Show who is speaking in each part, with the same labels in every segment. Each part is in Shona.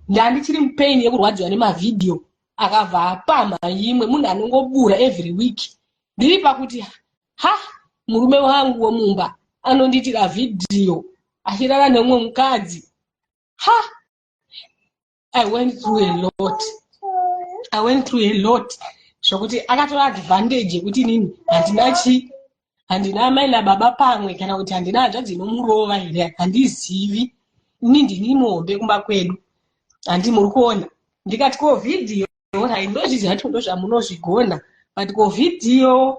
Speaker 1: Ndandichiri mupain yekurwadziwa nemavidhiyo akabva apama imwe munhu anongobura every week. Ndiri pakuti murume wangu womumba anonditira vidhiyo achirara nemumwe mukadzi. I went through a lot. Zvokuti akatora advantage yekuti inini handina amai nababa pamwe kana kuti handina hanzvadzi inomurova here, handizivi. Ini ndini mombe kumba kwedu, handi muri kuona. Ndikati ko vidhiyo haindozviziva kuti ndozvamunozvigona, but ko vidhiyo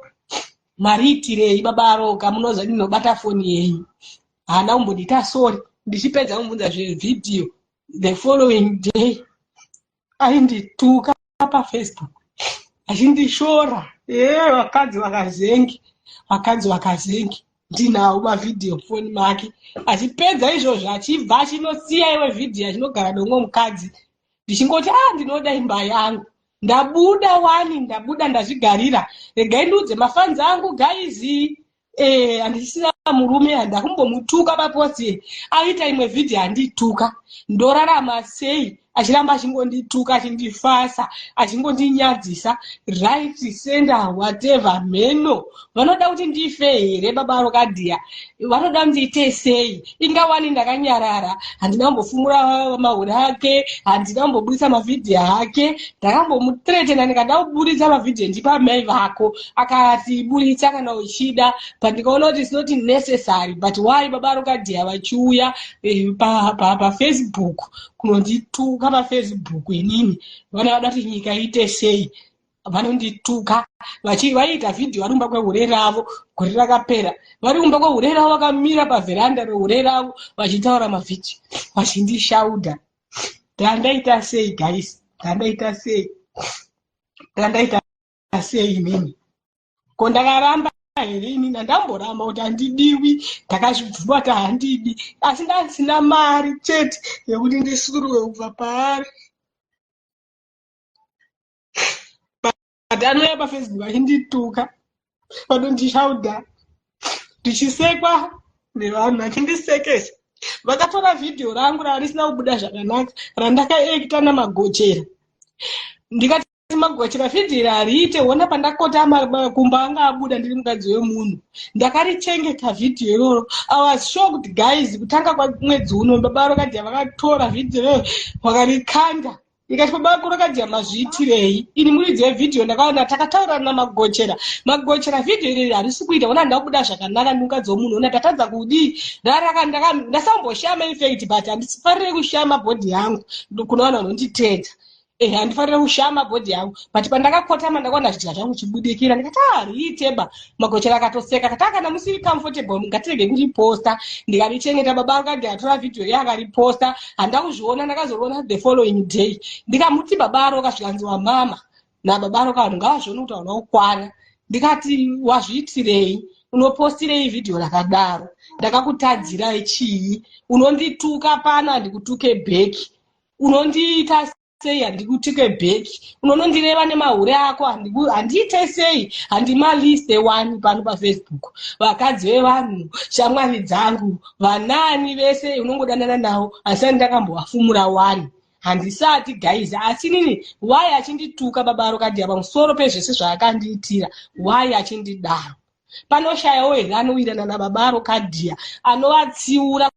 Speaker 1: mariitirei baba Roka, munoziva ndinobata foni yenyu. Hana kumbondita sorry, ndichipedza kumubvunza zvevidhiyo the following day aindituka paFacebook achindishora. Vakadzi vakazengi ndinawo mavidhiyo foni make. Achipedza izvozvo achibva achinosiya iwe vidhiyo achinogara nomwe mukadzi. Ndichingoti ndinoda imba yangu, ndabuda ndazvigarira, regai ndiudze mafanzi angu gaizi. Handisina murume, handakumbomutuka paposi. Aita imwe vidhiyo handituka, ndorarama sei achiramba achingondituka, achindifasa, achingondinyadzisa right center whatever. Mheno vanoda kuti ndife here baba Rokadhiya? Vanoda ndiite sei? Ingawani ndakanyarara, handina kumbofumura mahuri ake, handina kumbobudisa mavidhiyo ake. Ndakambomuthreatena ndikada kubudisa mavidhiyo ndipa mai vako, akati budisa kana uchida, but ndikaona kuti it's not necessary. But why baba Rokadhiya vachiuya paFacebook kunondituka paFacebook? Inini vanoda kuti nyika iite sei? Vanondituka vaita vidhiyo vari kumba kwehure ravo, gore rakapera vari kumba kwehure ravo vakamira pavheranda rehure ravo vachitaura mavidhiyo vachindishaudha. Ndandaita sei guys? Ndandaita sei inini? Ko ndakaramba here inini? Handamboramba kuti handidiwi, ndakazvibvuma kuti handidi, asi ndasina mari chete yekuti ndisuruwe kubva paari. But anouya paFacebook achindituka, vanondishaudha, ndichisekwa nevanhu vachindisekesa. Vakatora vidhiyo rangu rarisina kubuda zvakanaka, randakaekita namagochera. Ndikati magochera vidhiyo hariite, wona pandakota makumbo anga abuda ndiri mukadzi wemunhu. Ndakarichengeta vidhiyo iroro. I was shocked guys, kutanga kwamwedzi uno baba Rokadhiya vakatora vidhiyo vakarikanda. Ikati baba Rokadhiya mazviitirei? Ini muridzi vidhiyo ndakaona takataura namagochera. Magochera vidhiyo iri harisi kuita, wona ndabuda zvakanaka ndimukadzi wemunhu, wona tatadza kudi. Ndasamboshama infect, but handisifarire kushama bhodhi yangu kuna vanhu vanonditedza. Handifarire kushama bhodhi yangu, but pandakakotama ndakaona zvidya zvangu chibudikira. Ndikati riiteba. Magochera akatoseka, kati kana musiri comfortable ngatirege kuriposta. Ndikarichengeta baba Rokadhiya atora vidhiyo yakariposta. Handakuzviona, ndakazoriona the following day. Ndikamuti baba Roka zvikanziwa mama nababa Roka vanhu ngavazvione kuti hauna kukwana. Ndikati wazviitirei? Unopostirei vidhiyo rakadaro? Ndakakutadzirai chii? Unondituka pano handikutuke bheki. Unondiita sei handikutuke bheki? Unonondireva nemahure ako handiite sei? Handimaliste wani pano paFacebook. Vakadzi vevanhu, shamwari dzangu, vanani vese unongodanana navo, asi ndakambovafumura wani. Handisati guys, asi nini why achindituka baba Rokadhiya pamusoro pezvese zvaakandiitira? Why achindidaro? Panoshayawo here anowirana nababa Rokadhiya anovatsiura